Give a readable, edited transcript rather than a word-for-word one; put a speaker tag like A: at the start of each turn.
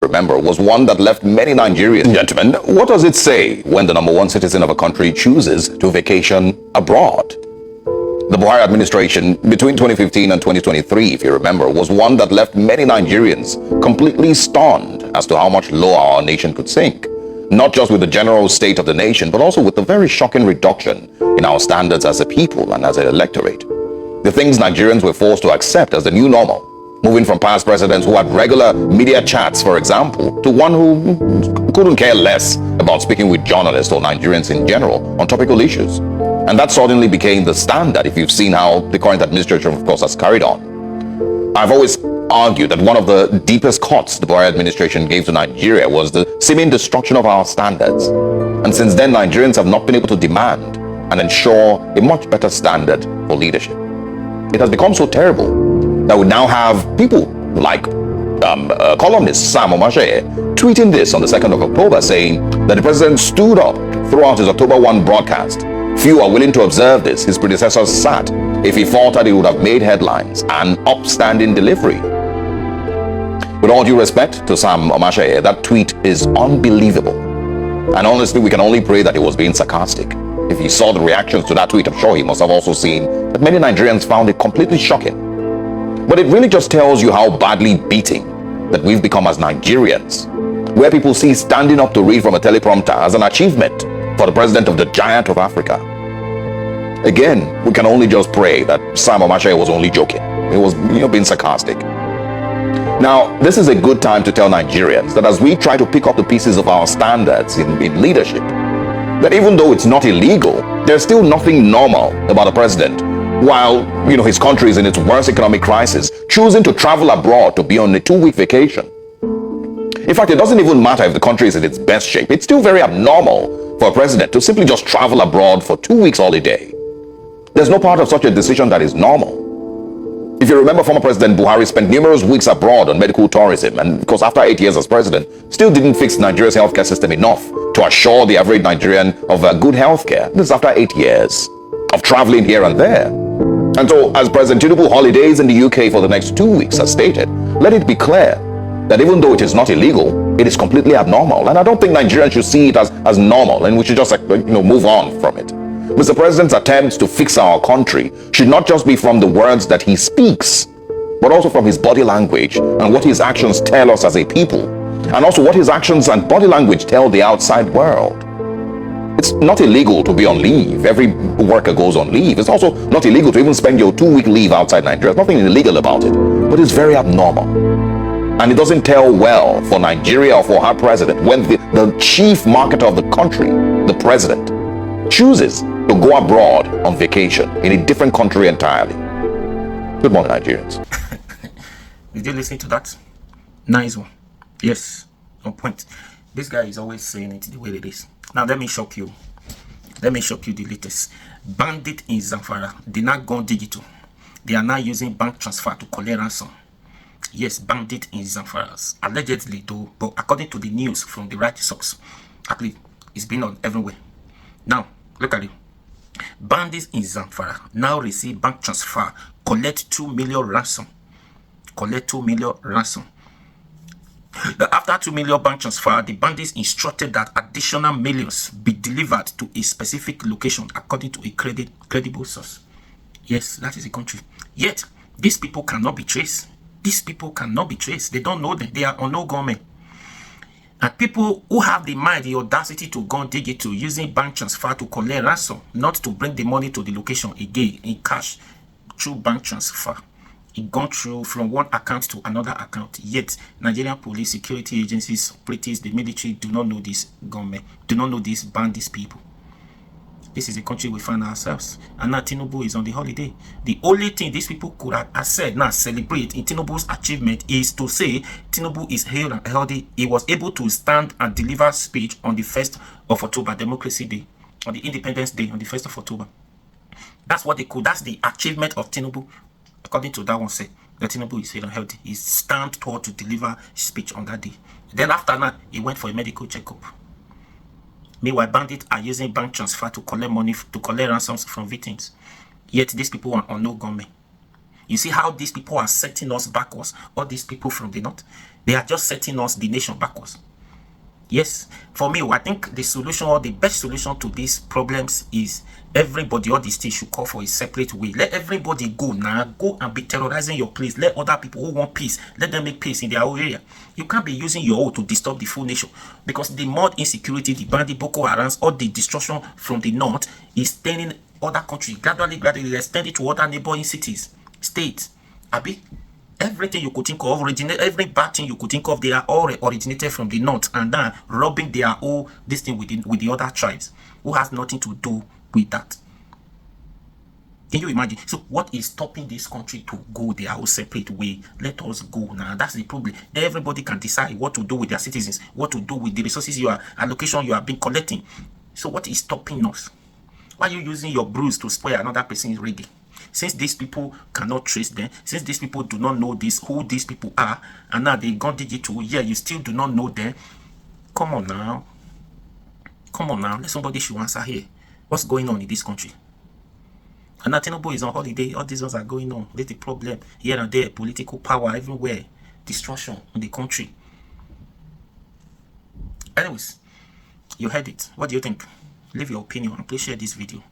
A: remember, was one that left many Nigerians. Gentlemen, what does it say when the number one citizen of a country chooses to vacation abroad? The Buhari administration between 2015 and 2023, if you remember, was one that left many Nigerians completely stunned as to how much lower our nation could sink. Not just with the general state of the nation, but also with the very shocking reduction in our standards as a people and as an electorate. The things Nigerians were forced to accept as the new normal, moving from past presidents who had regular media chats, for example, to one who couldn't care less about speaking with journalists or Nigerians in general on topical issues. And that suddenly became the standard if you've seen how the current administration, of course, has carried on. I've always argued that one of the deepest cuts the Buhari administration gave to Nigeria was the seeming destruction of our standards. And since then, Nigerians have not been able to demand and ensure a much better standard for leadership. It has become so terrible that we now have people like columnist Sam Omashe tweeting this on the 2nd of October, saying that the president stood up throughout his October 1 broadcast. Few are willing to observe this. His predecessors sat. If he faltered, he would have made headlines. An upstanding delivery. With all due respect to Sam Omashe, that tweet is unbelievable. And honestly, we can only pray that he was being sarcastic. If he saw the reactions to that tweet, I'm sure he must have also seen that many Nigerians found it completely shocking. But it really just tells you how badly beating that we've become as Nigerians, where people see standing up to read from a teleprompter as an achievement for the president of the giant of Africa. Again, we can only just pray that Sam Omashe was only joking. He was, being sarcastic. Now, this is a good time to tell Nigerians that as we try to pick up the pieces of our standards in leadership, that even though it's not illegal, there's still nothing normal about a president, while, his country is in its worst economic crisis, choosing to travel abroad to be on a 2-week vacation. In fact, it doesn't even matter if the country is in its best shape. It's still very abnormal for a president to simply just travel abroad for 2 weeks holiday. There's no part of such a decision that is normal. If you remember, former President Buhari spent numerous weeks abroad on medical tourism, and of course, after 8 years as president, still didn't fix Nigeria's healthcare system enough to assure the average Nigerian of good healthcare. This is after 8 years of traveling here and there. And so, as President Tinubu holidays in the UK for the next 2 weeks, as stated, let it be clear that even though it is not illegal, it is completely abnormal. And I don't think Nigerians should see it as normal, and we should just move on from it. Mr. President's attempts to fix our country should not just be from the words that he speaks, but also from his body language and what his actions tell us as a people, and also what his actions and body language tell the outside world. It's not illegal to be on leave. Every worker goes on leave. It's also not illegal to even spend your 2-week leave outside Nigeria. There's nothing illegal about it, but it's very abnormal. And it doesn't tell well for Nigeria or for our president when the chief marketer of the country, the president, chooses to go abroad on vacation in a different country entirely. Good morning, Nigerians.
B: Did you listen to that? Nice one. Yes, on point. This guy is always saying it the way it is. Now let me shock you. Let me shock you the latest. Bandit in Zamfara did not go digital. They are now using bank transfer to collect ransom. Yes, bandit in Zamfara. Allegedly though, but according to the news from the right source, actually it's been on everywhere. Now, look at it. Bandits in Zamfara now receive bank transfer, collect 2 million ransom. Collect 2 million ransom. After 2 million bank transfer, the bandits instructed that additional millions be delivered to a specific location according to a credible source. Yes, that is a country. Yet, these people cannot be traced. These people cannot be traced. They don't know them. They are on no government. And people who have the mind, the audacity to go digital using bank transfer to collect ransom, not to bring the money to the location again in cash through bank transfer. It gone through from one account to another account. Yet Nigerian police, security agencies, operatives, the military do not know this government, do not know these bandits people. This is the country we find ourselves. And now Tinubu is on the holiday. The only thing these people could have said, now celebrate in Tinubu's achievement, is to say Tinubu is hale and healthy. He was able to stand and deliver speech on the 1st of October, Democracy Day, on the Independence Day, on the 1st of October. That's what they could, that's the achievement of Tinubu. According to that one, say that Tinubu is hale and healthy. He stand tall to deliver speech on that day. Then after that, he went for a medical checkup. Meanwhile, bandits are using bank transfer to collect money, to collect ransoms from victims. Yet these people are on no government. You see how these people are setting us backwards, all these people from the north. They are just setting us, the nation, backwards. Yes, for me, I think the solution or the best solution to these problems is everybody, all the states should call for a separate way. Let everybody go now, go and be terrorizing your place. Let other people who want peace, let them make peace in their own area. You can't be using your own to disturb the full nation, because the more insecurity, the bandit, Boko Haram, all the destruction from the north is turning other countries gradually extending to other neighboring cities, states. Abi, everything you could think of, every bad thing you could think of, they are all originated from the north, and then robbing their whole this thing with the other tribes who has nothing to do with that. Can you imagine? So what is stopping this country to go their own separate way? Let us go now. That's the problem. Everybody can decide what to do with their citizens, what to do with the resources allocation you have been collecting. So what is stopping us? Why are you using your bruise to spoil another person's ready? Since these people cannot trace them, since these people do not know who these people are, and now they gone digital, yeah, you still do not know them. Come on now. Come on now. Let somebody should answer here. What's going on in this country? And now Tinubu is on holiday. All these ones are going on. That's the problem. Here and there, political power everywhere. Destruction in the country. Anyways, you heard it. What do you think? Leave your opinion and please share this video.